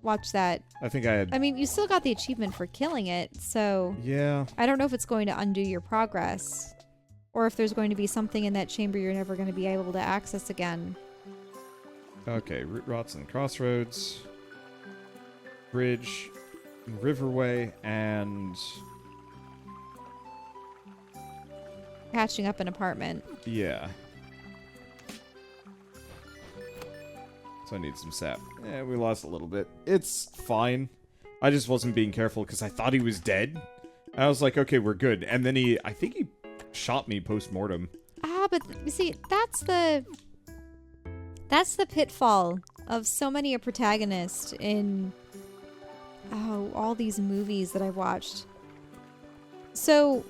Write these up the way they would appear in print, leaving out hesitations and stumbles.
watch that. I think I had... I mean, you still got the achievement for killing it, so... Yeah. I don't know if it's going to undo your progress. Or if there's going to be something in that chamber you're never going to be able to access again. Okay, root rots and crossroads. Bridge. Riverway, and... Patching up an apartment. Yeah. So I need some sap. Yeah, we lost a little bit. It's fine. I just wasn't being careful because I thought he was dead. I was like, okay, we're good. And then I think he shot me post-mortem. Ah, but you see, that's the pitfall of so many a protagonist in all these movies that I've watched. So,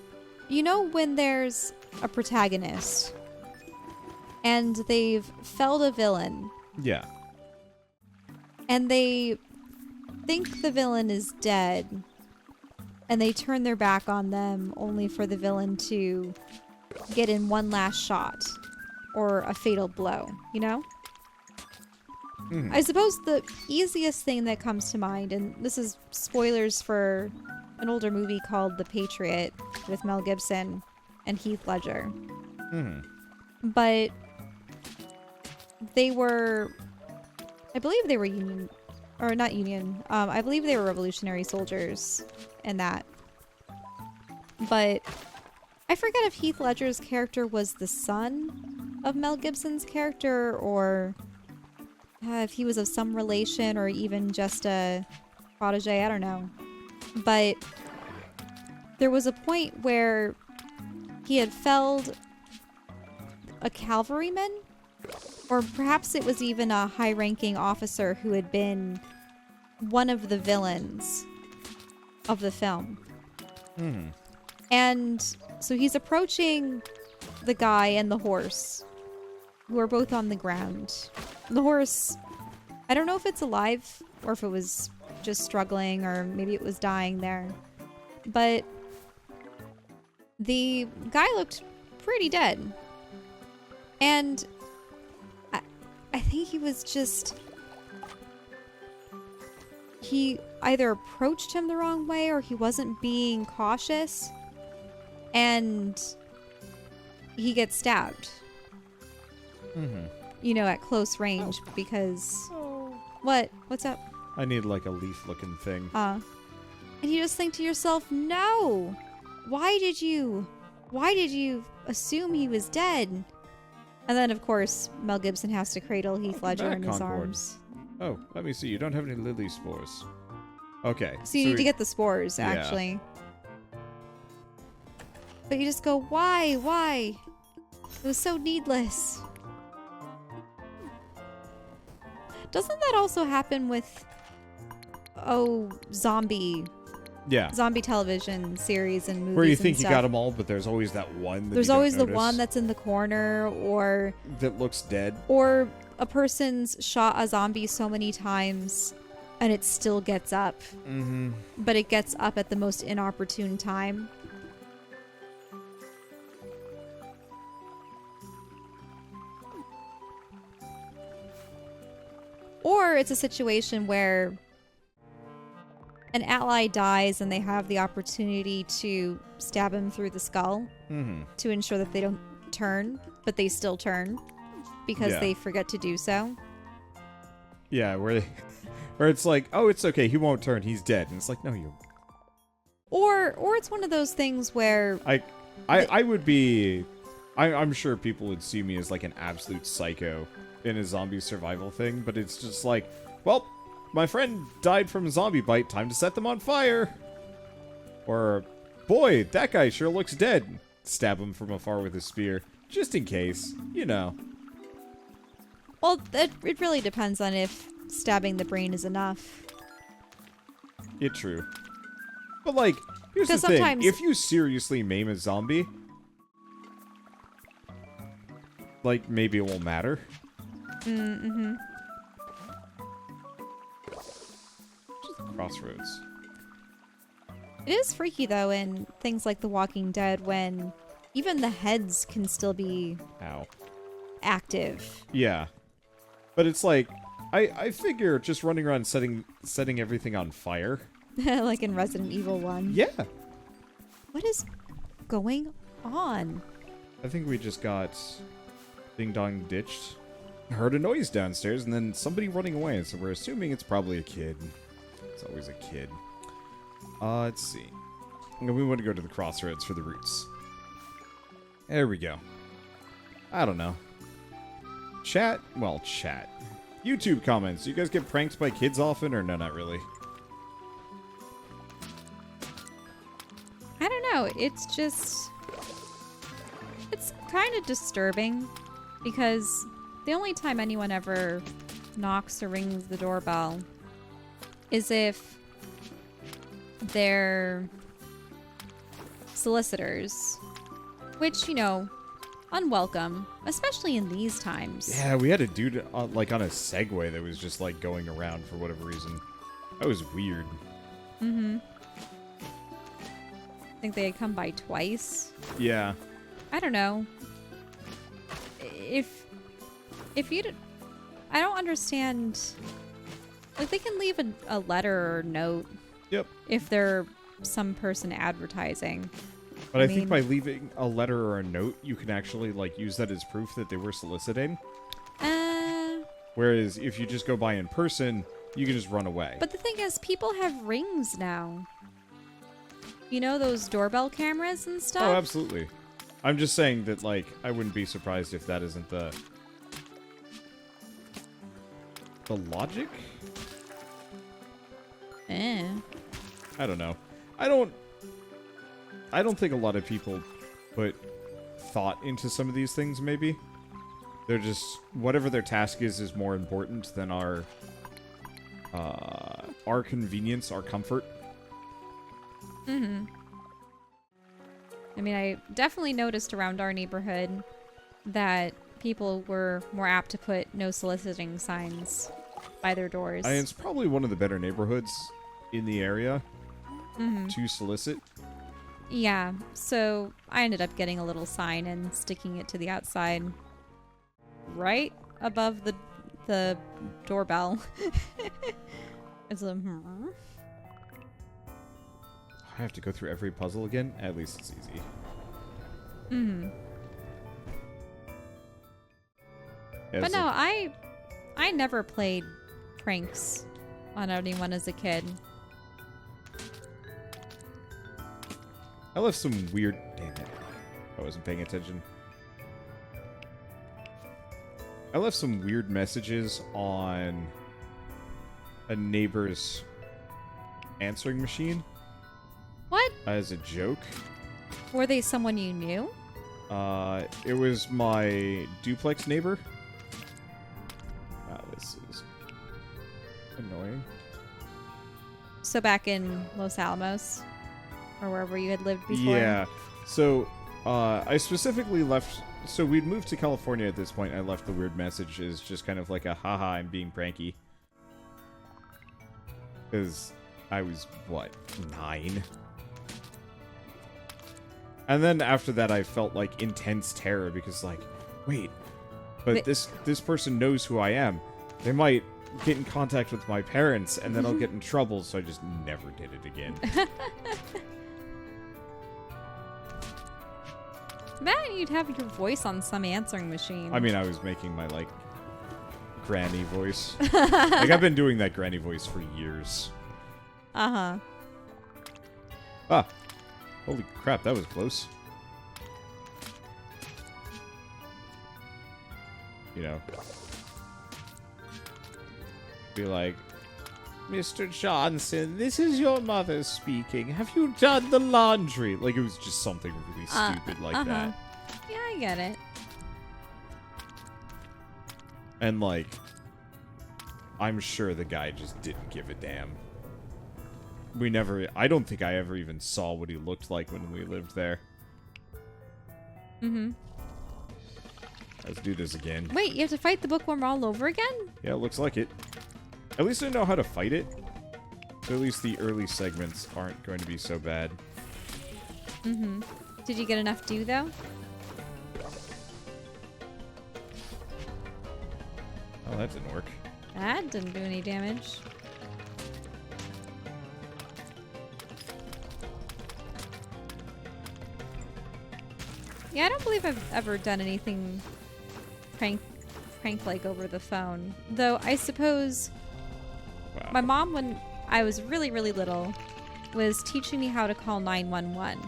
you know when there's a protagonist and they've felled a villain. Yeah. And they think the villain is dead. And they turn their back on them only for the villain to get in one last shot. Or a fatal blow, you know? Mm. I suppose the easiest thing that comes to mind, and this is spoilers for an older movie called The Patriot with Mel Gibson and Heath Ledger. Mm. But they were, I believe they were Union, or not Union, I believe they were Revolutionary soldiers in that. But I forget if Heath Ledger's character was the son of Mel Gibson's character, or if he was of some relation, or even just a protege, I don't know. But there was a point where he had felled a cavalryman, or perhaps it was even a high-ranking officer who had been one of the villains of the film. Mm. And so he's approaching the guy and the horse, who are both on the ground. The horse, I don't know if it's alive or if it was just struggling, or maybe it was dying there. But the guy looked pretty dead. And I think he was just... He either approached him the wrong way or he wasn't being cautious. And he gets stabbed. Mm-hmm. You know, at close range because... What? What's up? I need like a leaf-looking thing. And you just think to yourself, no! Why did you assume he was dead? And then, of course, Mel Gibson has to cradle Heath Ledger in his Concord. arms. Oh, let me see. You don't have any lily spores. Okay. So you need to get the spores, Yeah. actually. But you just go, why? Why? It was so needless. Doesn't that also happen with, zombie television series and movies? Where you and think you stuff? got them all, but there's always that one that There's you don't always the notice one that's in the corner, or that looks dead. or a person's shot a zombie so many times and it still gets up. Mm-hmm. But it gets up at the most inopportune time. Or it's a situation where an ally dies and they have the opportunity to stab him through the skull to ensure that they don't turn, but they still turn because they forget to do so. Yeah, where it's like, oh, it's okay, he won't turn, he's dead. And it's like, no, you... Or it's one of those things where... I would be... I'm sure people would see me as like an absolute psycho in a zombie survival thing, but it's just like, well, my friend died from a zombie bite, time to set them on fire. Or, boy, that guy sure looks dead. Stab him from afar with a spear, just in case, you know. Well, it really depends on if stabbing the brain is enough. Yeah, true. But like, here's the Because thing, sometimes- if you seriously maim a zombie, like, maybe it won't matter. Mm-hmm. Crossroads. It is freaky, though, in things like The Walking Dead, when even the heads can still be Ow. active. Yeah. But it's like, I figure just running around setting everything on fire. Like in Resident Evil 1. Yeah. What is going on? I think we just got Ding Dong ditched. Heard a noise downstairs and then somebody running away, so we're assuming it's probably a kid. It's always a kid. Let's see. And we want to go to the crossroads for the roots. There we go. I don't know. Chat? Well, chat. YouTube comments. You guys get pranked by kids often, or no, not really? I don't know. It's just... It's kind of disturbing because the only time anyone ever knocks or rings the doorbell is if they're solicitors, which, you know, unwelcome, especially in these times. Yeah, we had a dude like on a Segway that was just like going around for whatever reason. That was weird. Mm-hmm. I think they had come by twice. Yeah. I don't know. If you, I don't understand. Like, they can leave a letter or note. Yep. If they're some person advertising. But I think by leaving a letter or a note, you can actually like use that as proof that they were soliciting. Whereas if you just go by in person, you can just run away. But the thing is, people have rings now. You know, those doorbell cameras and stuff? Oh, absolutely. I'm just saying that, like, I wouldn't be surprised if that isn't the logic? I don't know. I don't think a lot of people put thought into some of these things, maybe. They're just... Whatever their task is more important than our convenience, our comfort. Mm-hmm. I mean, I definitely noticed around our neighborhood that people were more apt to put no soliciting signs by their doors. And it's probably one of the better neighborhoods in the area to solicit. Yeah, so I ended up getting a little sign and sticking it to the outside right above the doorbell. It's a... I have to go through every puzzle again? At least it's easy. Mm-hmm. Yeah, But no, I never played pranks on anyone as a kid. I left some weird... Damn it. I wasn't paying attention. I left some weird messages on a neighbor's answering machine. What? As a joke. Were they someone you knew? It was my duplex neighbor. Wow, this is annoying. So back in Los Alamos? Or wherever you had lived before? Yeah. So, I specifically left... So we'd moved to California at this point. I left the weird message as just kind of like a, haha, I'm being pranky. Because I was, what, 9? And then after that, I felt, like, intense terror because, like, wait, but this person knows who I am. They might get in contact with my parents, and then I'll get in trouble, so I just never did it again. Man, you'd have your voice on some answering machine. I mean, I was making my, like, granny voice. Like, I've been doing that granny voice for years. Uh-huh. Ah. Holy crap, that was close. You know. Be like, Mr. Johnson, this is your mother speaking. Have you done the laundry? Like, it was just something really stupid like that. Yeah, I get it. And, like, I'm sure the guy just didn't give a damn. I don't think I ever even saw what he looked like when we lived there. Mm-hmm. Let's do this again. Wait, you have to fight the bookworm all over again? Yeah, it looks like it. At least I know how to fight it. So at least the early segments aren't going to be so bad. Mm-hmm. Did you get enough dew, though? Oh, that didn't work. That didn't do any damage. Yeah, I don't believe I've ever done anything prank-like over the phone. Though I suppose Wow. my mom, when I was really, really little, was teaching me how to call 911.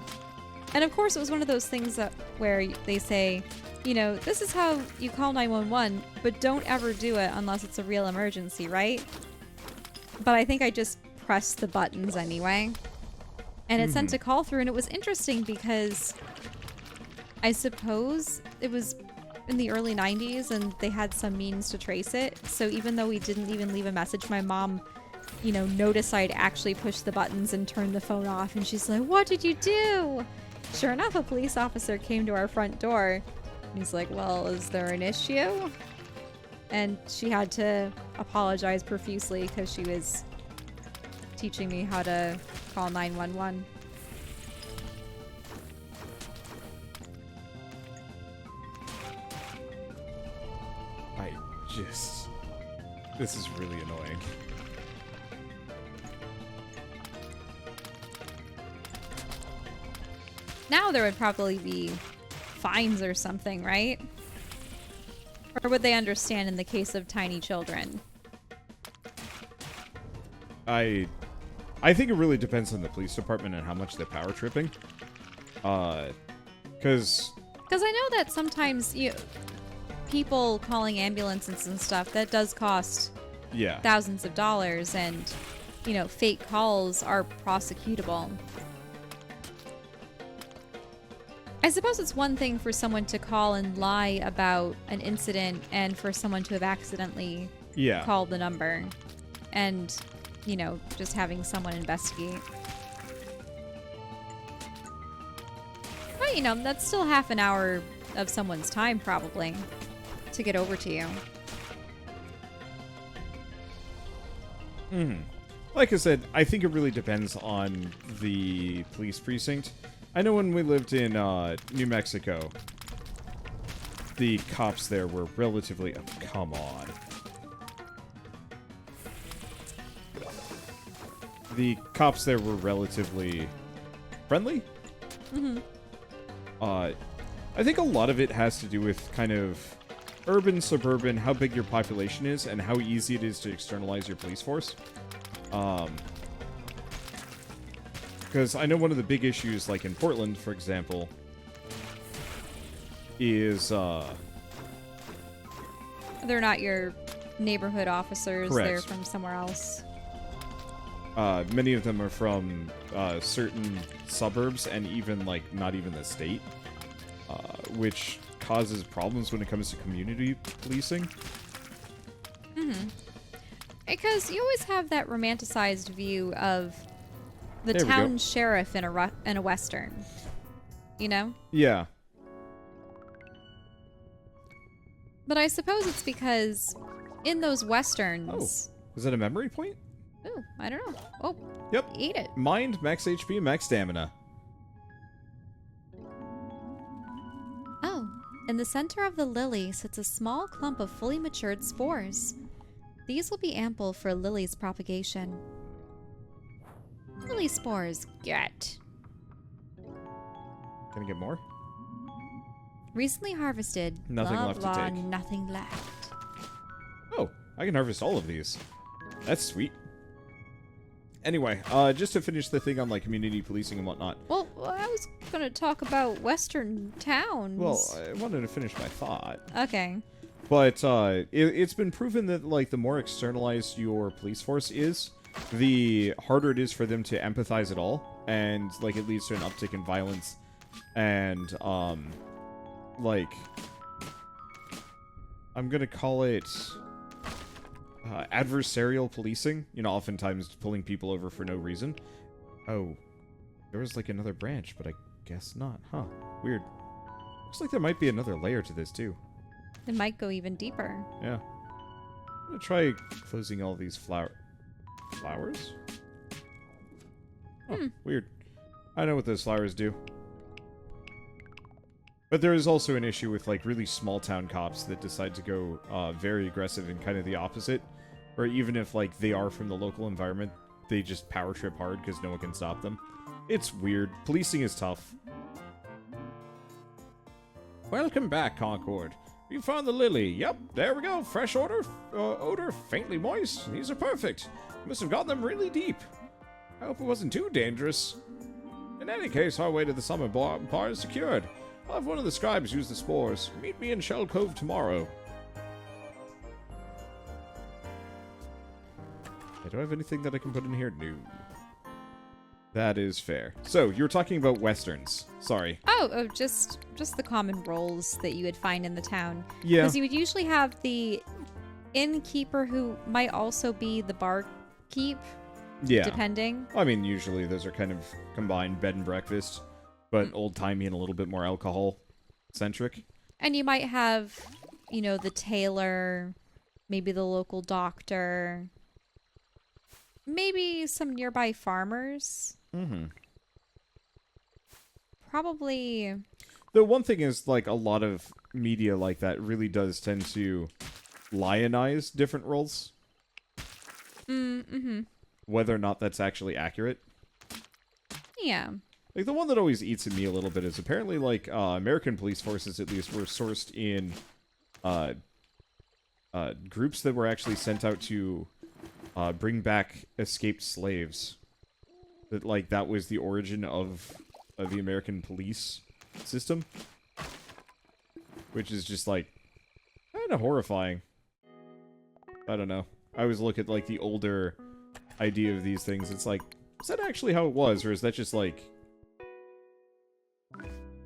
And of course, it was one of those things that where they say, you know, this is how you call 911, but don't ever do it unless it's a real emergency, right? But I think I just pressed the buttons anyway. And it sent a call through, and it was interesting because I suppose it was in the early 90s and they had some means to trace it. So even though we didn't even leave a message, my mom, you know, noticed I'd actually pushed the buttons and turned the phone off. And she's like, "What did you do?" Sure enough, a police officer came to our front door. And he's like, "Well, is there an issue?" And she had to apologize profusely because she was teaching me how to call 911. This is really annoying. Now there would probably be fines or something, right? Or would they understand in the case of tiny children? I think it really depends on the police department and how much they're power tripping. Because I know that sometimes people calling ambulances and stuff, that does cost thousands of dollars, and you know, fake calls are prosecutable. I suppose it's one thing for someone to call and lie about an incident and for someone to have accidentally called the number and, you know, just having someone investigate. But, you know, that's still half an hour of someone's time probably to get over to you. Like I said, I think it really depends on the police precinct. I know when we lived in New Mexico, the cops there were relatively... Oh, come on. The cops there were relatively friendly. I think a lot of it has to do with kind of urban, suburban, how big your population is, and how easy it is to externalize your police force. Because I know one of the big issues, like in Portland, for example, is... They're not your neighborhood officers. Correct. They're from somewhere else. Many of them are from certain suburbs and even, like, not even the state, which causes problems when it comes to community policing. Because you always have that romanticized view of the There we town go. sheriff in a western, you know? Yeah. But I suppose it's because in those westerns... Oh, is that a memory point? Ooh, I don't know. Oh, Yep. eat it. Mind, max HP, max stamina. Oh, in the center of the lily sits a small clump of fully matured spores. These will be ample for lily's propagation. Lily spores, get. Can I get more? Recently harvested. Nothing blah, left to blah, take. Nothing left. Oh, I can harvest all of these. That's sweet. Anyway, just to finish the thing on, like, community policing and whatnot. Well, I was going to talk about western towns. Well, I wanted to finish my thought. Okay. But it's been proven that, like, the more externalized your police force is, the harder it is for them to empathize at all. And, like, it leads to an uptick in violence. And, like, I'm going to call it... adversarial policing, you know, oftentimes pulling people over for no reason. Oh, there was like another branch, but I guess not. Huh, weird. Looks like there might be another layer to this too. It might go even deeper. Yeah. I'm gonna try closing all these flowers? Oh, weird. I know what those flowers do. But there is also an issue with, like, really small town cops that decide to go very aggressive and kind of the opposite, Or even if, like, they are from the local environment, they just power trip hard because no one can stop them. It's weird. Policing is tough. Welcome back, Concord. You found the lily. Yep, there we go. Fresh odor, faintly moist. These are perfect. You must have gotten them really deep. I hope it wasn't too dangerous. In any case, our way to the summer bar is secured. I'll have one of the scribes use the spores. Meet me in Shell Cove tomorrow. Do I have anything that I can put in here? No. That is fair. So, you were talking about westerns. Sorry. Oh, just the common roles that you would find in the town. Yeah. Because you would usually have the innkeeper who might also be the barkeep. Yeah. Depending. I mean, usually those are kind of combined bed and breakfast, but old-timey and a little bit more alcohol-centric. And you might have, you know, the tailor, maybe the local doctor, maybe some nearby farmers. Mm-hmm. Probably. The one thing is, like, a lot of media like that really does tend to lionize different roles. Mm-hmm. Whether or not that's actually accurate. Yeah. Like, the one that always eats at me a little bit is apparently, like, American police forces, at least, were sourced in, groups that were actually sent out to, bring back escaped slaves. That, like, that was the origin of the American police system. Which is just, like, kind of horrifying. I don't know. I always look at, like, the older idea of these things. It's like, is that actually how it was? Or is that just, like,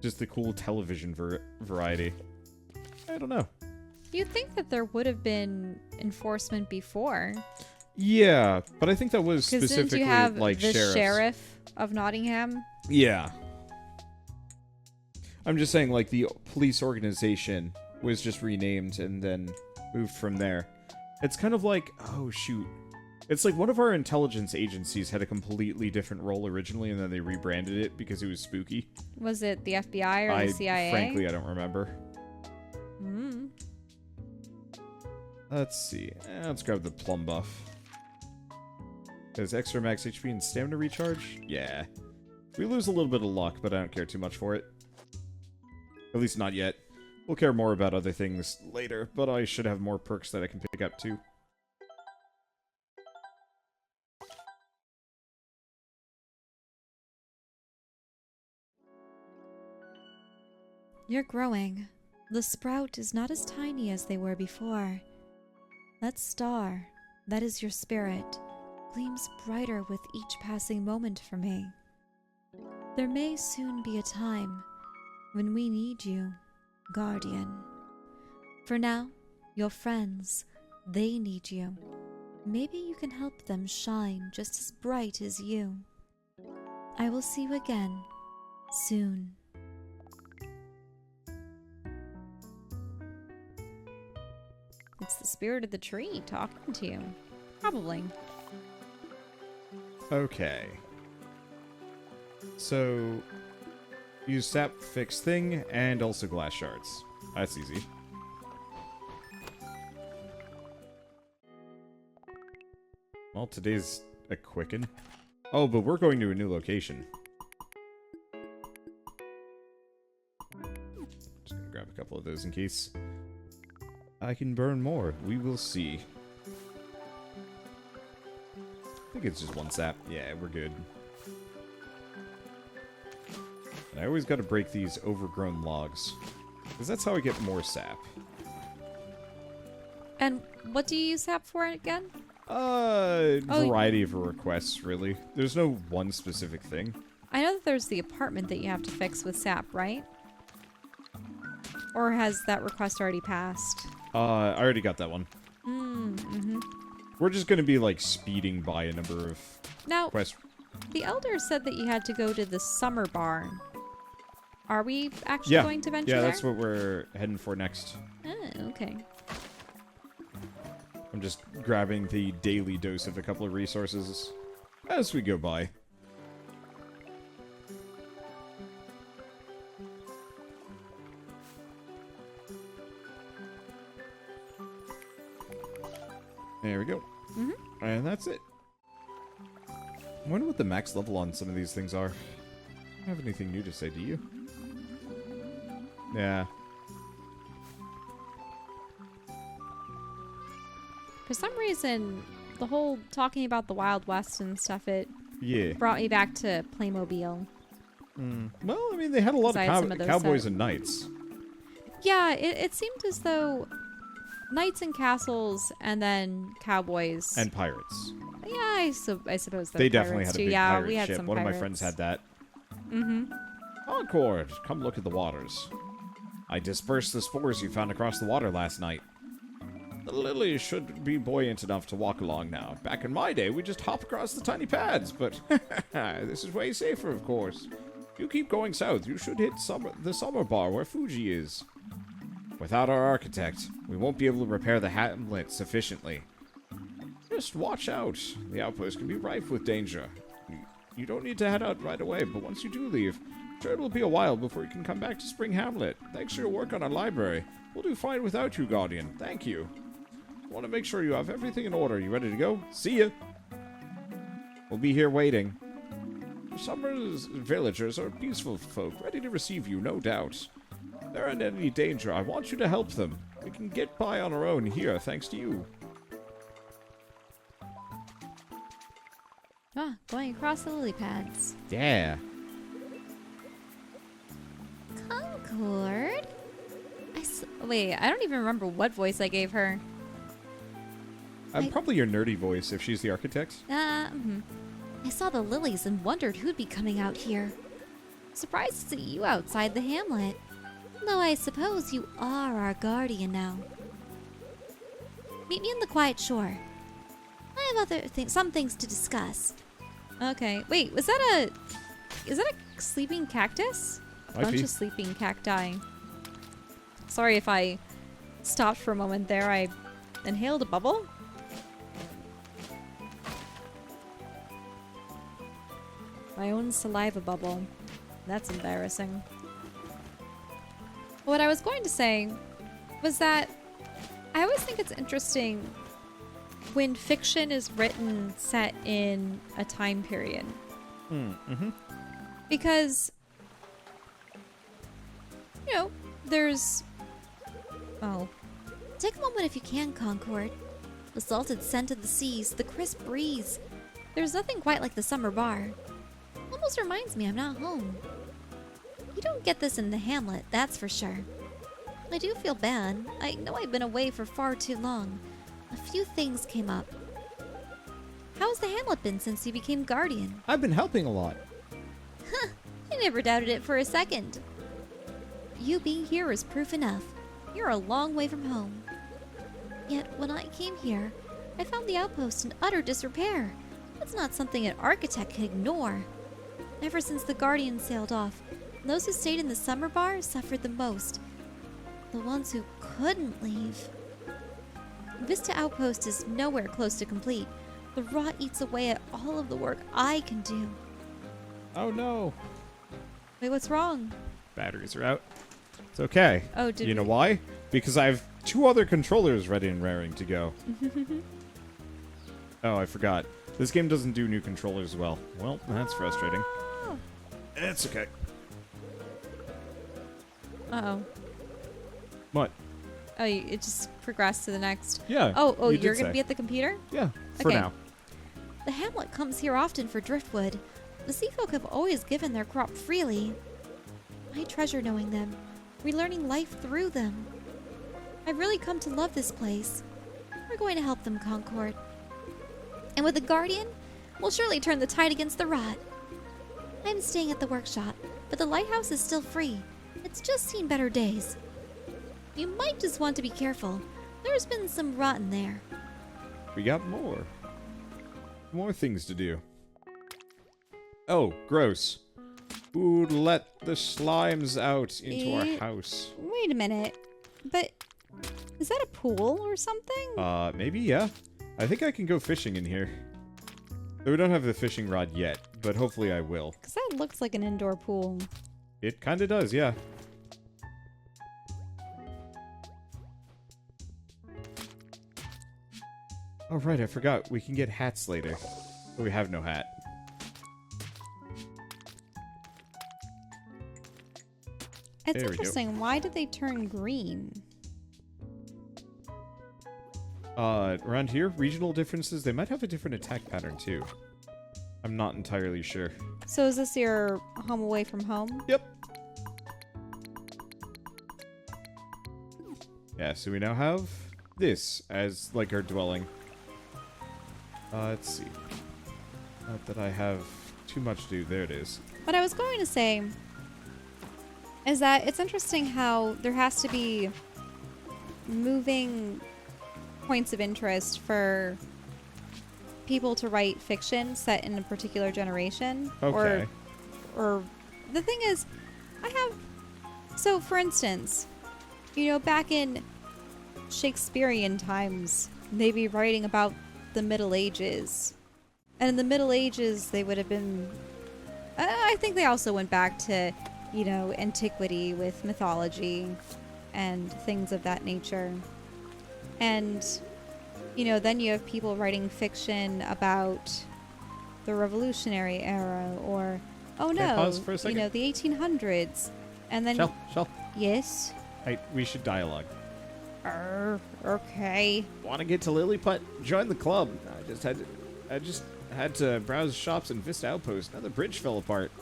just the cool television variety? I don't know. You'd think that there would have been enforcement before. Yeah, but I think that was 'Cause specifically, didn't you have like, the sheriffs. sheriff of Nottingham? Yeah. I'm just saying, like, the police organization was just renamed and then moved from there. It's kind of like, oh, shoot. It's like one of our intelligence agencies had a completely different role originally, and then they rebranded it because it was spooky. Was it the FBI or the CIA? Frankly, I don't remember. Mm. Let's see. Let's grab the plum buff. Does extra max HP and stamina recharge? Yeah. We lose a little bit of luck, but I don't care too much for it. At least not yet. We'll care more about other things later, but I should have more perks that I can pick up too. You're growing. The sprout is not as tiny as they were before. That star, that is your spirit, gleams brighter with each passing moment for me. There may soon be a time when we need you, Guardian. For now, your friends, they need you. Maybe you can help them shine just as bright as you. I will see you again, soon. It's the spirit of the tree talking to you. Probably. Okay. So, use sap fix thing and also glass shards. That's easy. Well, today's a quicken. Oh, but we're going to a new location. Just gonna grab a couple of those in case I can burn more. We will see. I think it's just one sap. Yeah, we're good. And I always gotta break these overgrown logs, because that's how I get more sap. And what do you use sap for again? Variety of requests, really. There's no one specific thing. I know that there's the apartment that you have to fix with sap, right? Or has that request already passed? I already got that one. Mm-hmm. We're just gonna be, like, speeding by a number of Now, quests. the elder said that you had to go to the summer bar. Are we actually going to venture there? Yeah, that's what we're heading for next. Oh, okay. I'm just grabbing the daily dose of a couple of resources as we go by. There we go. And that's it. I wonder what the max level on some of these things are. I don't have anything new to say, do you? Yeah. For some reason, the whole talking about the Wild West and stuff, it Yeah. brought me back to Playmobil. Well, I mean, they had a lot Because I had some of of those cowboys set. and knights. Yeah, it seemed as though knights and castles and then cowboys. And pirates. Yeah, I suppose They definitely had a too. big Yeah, pirate we had ship. some One of my pirates. friends had that. Mm-hmm. Concord, come look at the waters. I dispersed the spores you found across the water last night. The lilies should be buoyant enough to walk along now. Back in my day, we just hop across the tiny pads, but this is way safer, of course. If you keep going south, you should hit the summer bar where Fuji is. Without our architect, we won't be able to repair the hamlet sufficiently. Just watch out. The outpost can be rife with danger. You don't need to head out right away, but once you do leave, I'm sure it'll be a while before you can come back to Spring Hamlet. Thanks for your work on our library. We'll do fine without you, Guardian. Thank you. Want to make sure you have everything in order. You ready to go? See ya. We'll be here waiting. Summer's villagers are peaceful folk, ready to receive you, no doubt. If they're in any danger, I want you to help them. We can get by on our own here, thanks to you. Ah, going across the lily pads. Yeah. Concord? Wait, I don't even remember what voice I gave her. Probably your nerdy voice, if she's the architect. I saw the lilies and wondered who'd be coming out here. Surprised to see you outside the hamlet. Though I suppose you are our guardian now. Meet me on the quiet shore. I have some things to discuss. Okay. Wait, is that a sleeping cactus? A Might bunch be. of sleeping cacti. Sorry if I stopped for a moment there. I inhaled a bubble. My own saliva bubble. That's embarrassing. What I was going to say was that I always think it's interesting when fiction is written set in a time period. Because, you know, there's... Oh. Take a moment if you can, Concord. The salted scent of the seas, the crisp breeze. There's nothing quite like the summer bar. Almost reminds me I'm not home. You don't get this in the hamlet, that's for sure. I do feel bad. I know I've been away for far too long. A few things came up. How's the hamlet been since you became guardian? I've been helping a lot. I never doubted it for a second. You being here is proof enough. You're a long way from home. Yet, when I came here, I found the outpost in utter disrepair. That's not something an architect can ignore. Ever since the Guardian sailed off, those who stayed in the summer bar suffered the most. The ones who couldn't leave. Vista Outpost is nowhere close to complete. The rot eats away at all of the work I can do. Oh no. Wait, what's wrong? Batteries are out. It's okay. Oh, did you know we- why? Because I have 2 other controllers ready and raring to go. Oh, I forgot. This game doesn't do new controllers well. Well, that's frustrating. Oh. It's okay. Uh-oh. What? Oh, it just progressed to the next. Yeah. Oh, you did you're going to say. be at the computer? Yeah, for Okay. now. The hamlet comes here often for driftwood. The sea folk have always given their crop freely. I treasure knowing them, relearning life through them. I've really come to love this place. We're going to help them, Concord. And with the Guardian, we'll surely turn the tide against the rot. I'm staying at the workshop, but the lighthouse is still free. It's just seen better days. You might just want to be careful. There's been some rot in there. We got more. More things to do. Oh, gross. Ooh, let the slimes out into our house. Wait a minute. But is that a pool or something? Maybe, yeah. I think I can go fishing in here. Though we don't have the fishing rod yet, but hopefully I will. Because that looks like an indoor pool. It kinda does, yeah. Oh, right, I forgot. We can get hats later. But we have no hat. It's There we go. interesting. Why did they turn green? Around here, regional differences, they might have a different attack pattern, too. I'm not entirely sure. So is this your home away from home? Yep. Yeah, so we now have this as, like, our dwelling. Let's see. Not that I have too much to do. There it is. What I was going to say is that it's interesting how there has to be moving points of interest for people to write fiction set in a particular generation. Okay. Or the thing is, so for instance, back in Shakespearean times, they'd be writing about the Middle Ages. And in the Middle Ages, they would have been, I think they also went back to, antiquity with mythology and things of that nature. And, then you have people writing fiction about the Revolutionary era or, Can I pause for a second? the 1800s. And then... Shell. Yes? We should dialogue. Okay. Want to get to Lilliput? Join the club. I just had to browse shops in Vista Outpost. Now the bridge fell apart.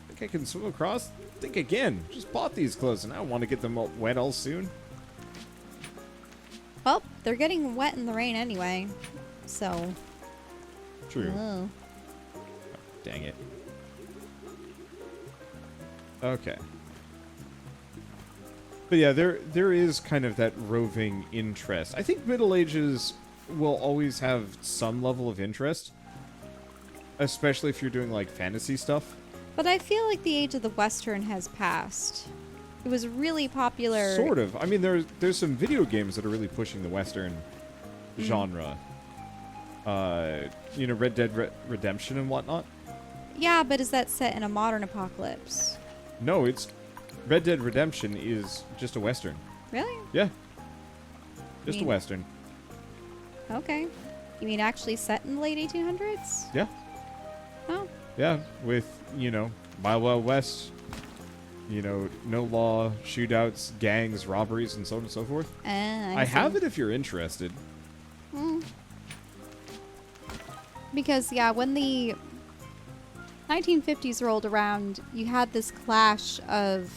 Think I can swim across? Think again. Just bought these clothes and I don't want to get them all wet all soon. Well, they're getting wet in the rain anyway, so... True. Oh. Dang it. Okay. But yeah, there is kind of that roving interest. I think Middle Ages will always have some level of interest, especially if you're doing like fantasy stuff. But I feel like the age of the Western has passed. It was really popular. Sort of. I mean, there's some video games that are really pushing the Western genre. Red Dead Redemption and whatnot. Yeah, but is that set in a modern apocalypse? No, Red Dead Redemption is just a Western. Really? Yeah. Just a Western. Okay. You mean actually set in the late 1800s? Yeah. Oh. Yeah, with, Wild Wild West, no law, shootouts, gangs, robberies, and so on and so forth. I have it if you're interested. Because, when the 1950s rolled around, you had this clash of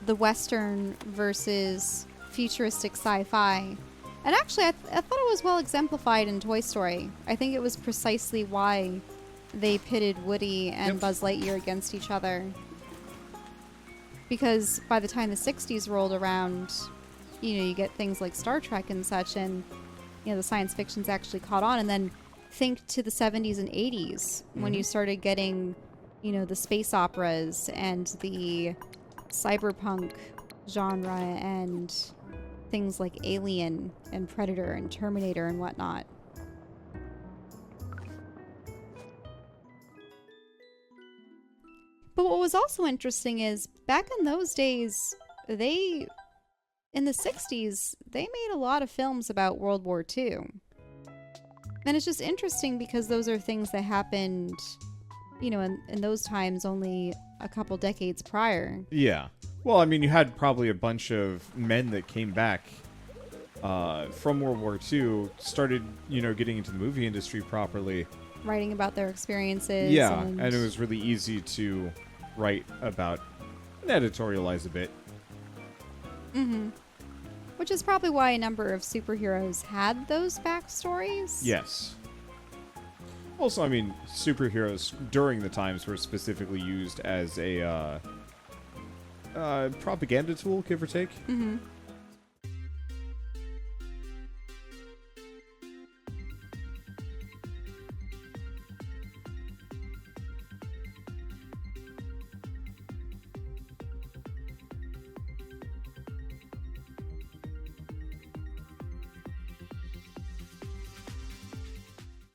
the Western versus futuristic sci-fi. And actually, I thought it was well exemplified in Toy Story. I think it was precisely why they pitted Woody and Buzz Lightyear against each other. Because by the time the 60s rolled around, you get things like Star Trek and such, and, the science fiction's actually caught on. And then think to the 70s and 80s when you started getting, the space operas and the cyberpunk genre and things like Alien and Predator and Terminator and whatnot. But what was also interesting is back in those days, in the 60s, they made a lot of films about World War II. And it's just interesting because those are things that happened, in those times only a couple decades prior. Yeah. Well, I mean, you had probably a bunch of men that came back from World War II, started, getting into the movie industry properly. Writing about their experiences. Yeah, and it was really easy to write about and editorialize a bit. Mm-hmm. Which is probably why a number of superheroes had those backstories. Yes. Also, I mean, superheroes during the times were specifically used as a propaganda tool, give or take. Mm-hmm.